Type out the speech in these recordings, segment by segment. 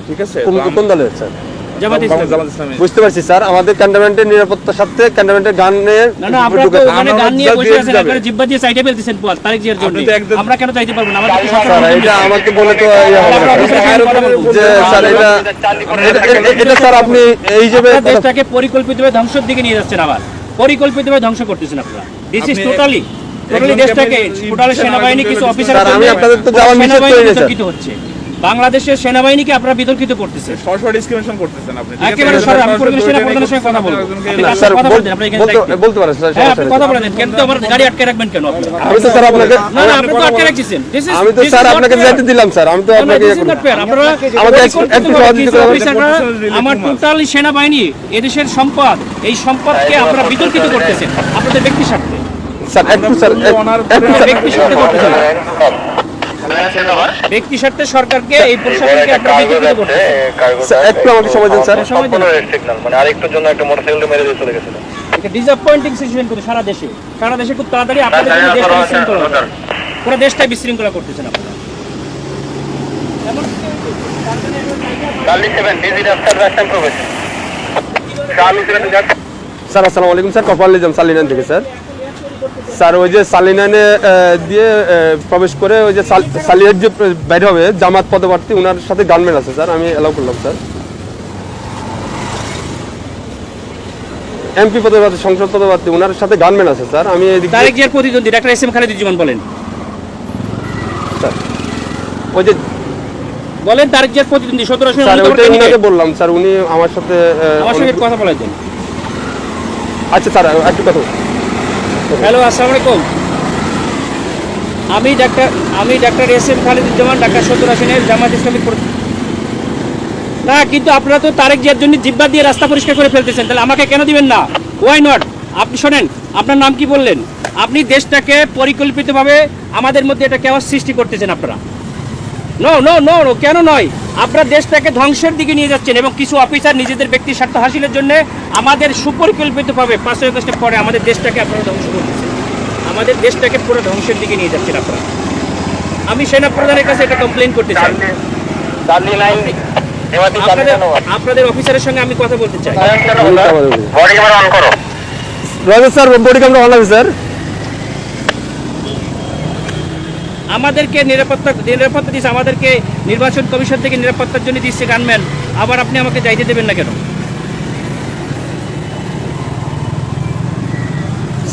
ঠিক আছে? কোন দলের স্যার? জামাত ইসলামী। বুঝতে পারছি স্যার, আমাদের ক্যান্টনমেন্টের নিরাপত্তার সাথে ক্যান্টনমেন্টের গান নিয়ে না আপনারা তো ওখানে গান নিয়ে বসে আছেন, আপনারা জিহ্বা দিয়ে সাইডে ফেলতেছেন তারেক জিয়ার জন্য। আমরা কেন চাইতে পারবো না? আমাদের স্যার এটা আমাকে বলে তো যে স্যার এটা স্যার আপনি এই যে দেশটাকে পরিকল্পিতভাবে ধ্বংসের দিকে নিয়ে যাচ্ছেন, আবার পরিকল্পিতভাবে ধ্বংস করতেছেন আপনারা। দিস ইজ টোটালি দেশটাকে টোটালি সেনাবাহিনী কিছু অফিসার আমি আপনাদের তো যাওয়ার নিষেধ করে বিতর্কিত হচ্ছে। বাংলাদেশের সেনাবাহিনীকে আপনারা বিতর্কিত করতেছেন, সরাসরি ডিসক্রিমিনেশন করতেছেন আপনি। একেবারে সরাসরি আমি পরিকল্পিত সেনা প্রধানের সঙ্গে কথা বলবো। স্যার কথা বলতে আপনি এখানে বলতে পারেন স্যার। হ্যাঁ আপনি কথা বলেন, কিন্তু আমার গাড়ি আটকে রাখবেন কেন আপনি? আমি তো স্যার আপনাকে না আপনি তো আটকে রাখছেন। আমি তো স্যার আপনাকে যেতে দিলাম স্যার, আমি তো আপনাকে আপনারা আমাকে একটু সহযোগিতা করবেন। অফিসাররা আমার টোটালি সেনাবাহিনী এদেশের সম্পদ, এই সম্পদকে আপনারা বিতর্কিত করতেছেন আপনাদের ব্যক্তি স্বার্থে। স্যার একটু স্যার ব্যক্তি স্বার্থে করতেছেন, ব্যক্তি স্বার্থে সরকারকে এই প্রশাসনকে আপনারা বিতর্কিত করতেছেন। একটু আমাকে সময় দিন স্যার। সময় দিন। সিগন্যাল মানে আরেকটুর জন্য একটা মোটরসাইকেল মেরে দিয়ে চলে গেছিল। এটা ডিসঅ্যাপয়েন্টিং সিচুয়েশন করে সারা দেশে খুব তাড়াতাড়ি আপনাদের জন্য দেশটা বিশৃঙ্খলা হবে। পুরো দেশটাই বিশৃঙ্খলা করতেছেন আপনারা। স্যার আসসালামু আলাইকুম স্যার, কপাল নিজাম সালিনান থেকে স্যার। স্যার ওই যে সালিনানে দিয়ে প্রবেশ করে ওই যে সালিয়ার যে বাইরে হবে জামাত পদপ্রার্থী, ওনার সাথে গানম্যান আছে স্যার, আমি অ্যালাউ করলাম স্যার। এমপি পদপ্রার্থী, সংসদ পদপ্রার্থী, ওনার সাথে গানম্যান আছে স্যার। আমি তারেক জিয়ার প্রতিদ্বন্দ্বী ডাক্তার এস এম খালেদুজ্জামান বলেন স্যার, ওই যে বলেন তারেক জিয়ার প্রতিদ্বন্দ্বী 17 স্যার ওইটাই ওনাকে বললাম স্যার, উনি আমার সাথে কথা বলেছেন। আচ্ছা স্যার একটু কথা। হ্যালো আসসালামু আলাইকুম, আমি doctor S M Khaleduzzaman, Dhaka 17 আসনের জামাত ইসলামী। না কিন্তু আপনারা তো তারেক জিয়ার জন্য জিব্বা দিয়ে রাস্তা পরিষ্কার করে ফেলতেছেন, তাহলে আমাকে কেন দিবেন না? Why not? আপনি শোনেন, আপনার নাম কি বললেন? আপনি দেশটাকে পরিকল্পিতভাবে আমাদের মধ্যে এটা কেওয়াস সৃষ্টি করতেছেন আপনারা। নো নো নো নো, কেন নয়? আপনারা দেশটাকে ধ্বংসের দিকে নিয়ে যাচ্ছেন এবং কিছু অফিসার নিজেদের ব্যক্তি স্বার্থ হাসিলের জন্য আমাদের সুপরিকল্পিতভাবে 5 আগস্টের পরে আমাদের দেশটাকে আপনারা ধ্বংস করতেছেন, আমাদের দেশটাকে পুরো ধ্বংসের দিকে নিয়ে যাচ্ছেন আপনারা। আমি সেনা প্রধানের কাছে এটা কমপ্লেন করতে চাই। আপনাদের অফিসারের সঙ্গে আমি কথা বলতে চাই। স্যার বডি ক্যামেরা অন আছে স্যার। আমাদেরকে নিরাপত্তা দিচ্ছে, আমাদেরকে নির্বাচন কমিশন থেকে নিরাপত্তার জন্য দিচ্ছে গানম্যান, আবার আপনি আমাকে যাইতে দেবেন না কেন?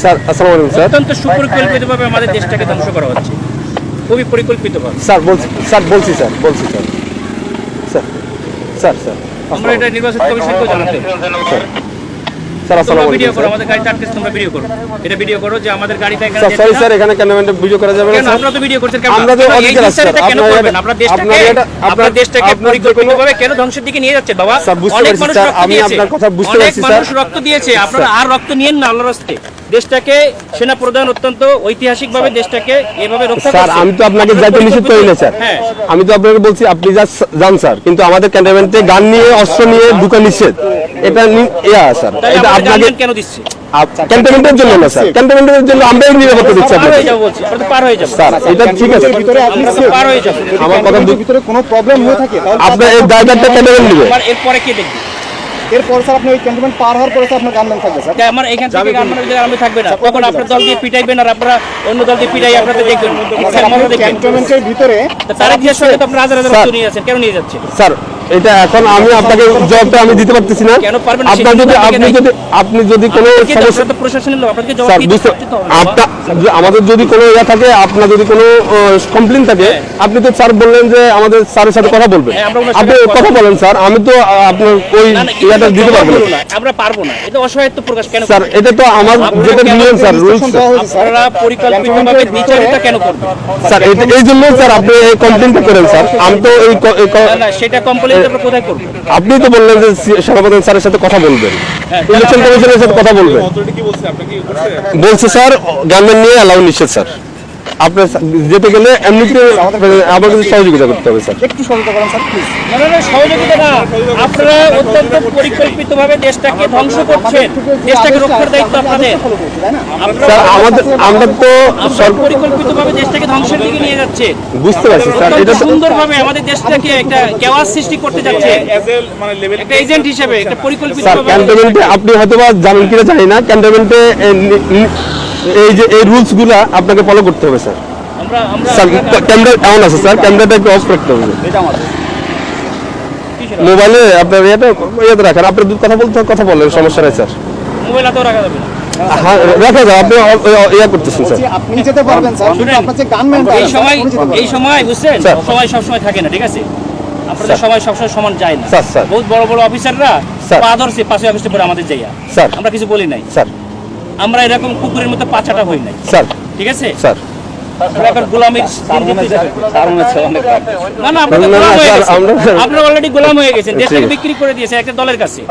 স্যার আসসালামু আলাইকুম স্যার। অত্যন্ত সুপরিকল্পিতভাবে আমাদের দেশটাকে ধ্বংস করা হচ্ছে, খুবই পরিকল্পিতভাবে। স্যার বলছি স্যার স্যার আমরা এটা নির্বাচন কমিশনকেও জানাতে স্যার আসসালামু আলাইকুম। ভিডিও করো, আমাদের গাড়িটা আটকে তোমরা ভিডিও করো, এটা ভিডিও করো যে আমাদের গাড়িটা এখানে। স্যার সরি স্যার, এখানে ক্যামেরাম্যান ভিডিও করা যাবে না স্যার। আমরা তো ভিডিও করতে কেন? আমরা তো অধিকার আছে স্যার। আপনারা দেশটাকে পরিকল্পিতভাবে কেন ধ্বংসের দিকে নিয়ে যাচ্ছেন বাবা? স্যার বুঝতে পারছি স্যার, আমি আপনার কথা বুঝতে পারছি স্যার। অনেক মানুষ রক্ত দিয়েছে, আপনারা আর রক্ত নিয়েন না আল্লাহর রাস্তায়। দেশটাকে সেনা প্রধান অত্যন্ত ঐতিহাসিকভাবে দেশটাকে এভাবে রক্ষা করছে। স্যার আমি তো আপনাকে যাইতে নিষেধ করি না স্যার, আমি তো আপনাকে বলছি আপনি যান স্যার, কিন্তু আমাদের ক্যান্টনমেন্টে গান নিয়ে অস্ত্র নিয়ে ঢুকা নিষেধ, এটা স্যার। এটা আপনাকে কেন দিচ্ছে? ক্যান্টনমেন্টের জন্য না স্যার, ক্যান্টনমেন্টের জন্য আমরাই নিরাপত্তা দিচ্ছি আপনাকে পার হয়ে যাবো স্যার, এটা ঠিক আছে। পার হয়ে যাবো, আমার কথা ভিতরে কোনো প্রবলেম হয়ে থাকে আপনার এই জায়গাটা ক্যান্টনমেন্ট নেবে। এরপরে কি দেখবি? এরপর স্যার আপনি ওই ক্যান্টনমেন্ট পার হওয়ার পরে আপনার গানম্যান থাকবে স্যার। আমার এখান থেকে আমি থাকবে না, তখন আপনার দল দিয়ে পিটাইবেন আর আপনারা অন্য দল দিয়ে পিটাই আপনাদের দেখবেন। ক্যান্টনমেন্টের ভিতরে তারেক জিয়ার সঙ্গে তো আপনারা হাজার হাজার রক্ত নিয়ে যাচ্ছেন, কেন নিয়ে যাচ্ছেন স্যার? এটা এখন আমি আপনাকে জবাবটা আমি দিতে পারতেছি না। কেন পারবেন? আপনি যদি কোনো সমস্যা তো প্রশাসনের লোক, আপনাকে জবাব স্যার দিতে বুঝতে আমাদের যদি কোনো ইয়া থাকে, আপনার যদি কোনো কমপ্লেইন থাকে, আপনি তো স্যার বললেন যে আমাদের স্যারের সাথে কথা বলবেন, আপনি কথা বলেন স্যার। আমি তো আপনার ওই ইয়াটা দিতে পারবো না, আমরা পারবো না। এটা অসহায়ত্ব প্রকাশ কেন স্যার? এটা তো আমার যেটা নিয়ম স্যার, রুলস। আপনারা পরিকল্পিতভাবে বিচারিতা কেন করবেন স্যার? এই জন্য স্যার আপনি এই কমপ্লেইনটা করেন স্যার। আমি তো না সেটা কমপ্লেইন আমরা কোথায় করব? আপনি তো বললেন যে সেনাপ্রধান স্যারের সাথে কথা বলবেন, ইলেকশন কমিশনের সাথে কথা বলবেন। বলছে স্যার গানম্যান নিয়ে অ্যালাউ নিষেধ স্যার। আপনার যেতে গেলে এমনিতে আমাকে সহযোগিতা করতে হবে স্যার। একটু সহযোগিতা করেন স্যার প্লিজ। না, সহযোগিতা না, আপনারা অত্যন্ত পরিকল্পিতভাবে দেশটাকে ধ্বংস করছেন, দেশটাকে রক্ষার দায়িত্ব আপনাদের। স্যার আমরা তো পরিকল্পিতভাবে দেশটাকে ধ্বংসের দিকে নিয়ে যাচ্ছে, বুঝতে পারছি স্যার, এটা তো সুন্দরভাবে আমাদের দেশটাকে একটা কেওয়াস সৃষ্টি করতে যাচ্ছে মানে লেভেল একটা এজেন্ট হিসেবে, একটা স্যার পরিকল্পিতভাবে। ক্যান্টনমেন্টে আপনি হয়তো বা জানেন কিনা জানি না, ক্যান্টনমেন্টে এই যে এই রুলস গুলা আপনাকে ফলো করতে হবে স্যার। আমরা স্যার ক্যামেরা এমন আছে স্যার, ক্যামেরাটা একটু অফ রাখতে হবে। মোবাইলে আপনার ইয়েতে রাখেন, আপনি কথা বলেন, সমস্যা নাই স্যার। মোবাইল হাতেও রাখা যাবে না। হ্যাঁ রাখা যায়, আপনি ইয়া করতেছেন স্যার। যে আপনি যেতে পারবেন স্যার, কিন্তু আপনার যে গানম্যান এই সময় বুঝছেন, স্যার। সময় সবসময় থাকে না, ঠিক আছে? আপনাদের স্যার। সময় সবসময় সমান যায় না। Sir, sir. বহুত বড় বড় অফিসাররা স্যার। পা ধরছে 5 আগস্টের পরে আমাদের জায়গা, স্যার। আমরা কিছু বলি নাই। স্যার আমরা এরকম কুকুরের মতো পাছাটা হই নাই, স্যার ঠিক আছে? স্যার আমরা এখন গোলামির না না, আপনারা না, না, গোলাম হয়ে স্যার, গেছেন। আমরা- আপনারা অলরেডি গোলাম হয়ে গেছেন, দেশটাকে ঠিক। বিক্রি করে দিয়েছে একটা দলের কাছে,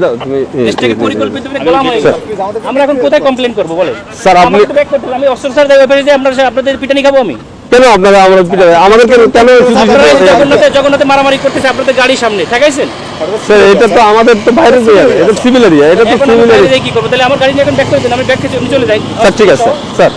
দাও, তুমি- দেশটাকে পরিকল্পিতভাবে গোলাম হয়ে স্যার। গেছে। আমরা এখন কোথায় কমপ্লেন করবো বলে? স্যার, আপনি- আমাকে তো back করতে হবে। আমি অস্ত্র স্যার ব্যাপারে যে আপনাদের পিটানি খাবো আমি? কেন আপনারা আমাদের কেন আপনারা এই জগন্নাথে মারামারি করতেছে আপনাদের গাড়ির সামনে ঠেকাইছেন। স্যার এটা তো আমাদের তো বাইরের এরিয়া, এটা সিভিল এরিয়া, এটা তো এখন সিভিল আমি এরিয়া। বাইরে কি করবো? তাহলে আমার গাড়ি নিয়ে এখন ব্যাক করে দিন, আমি ব্যাক খেতে চলে যাই। স্যার ঠিক আছে স্যার।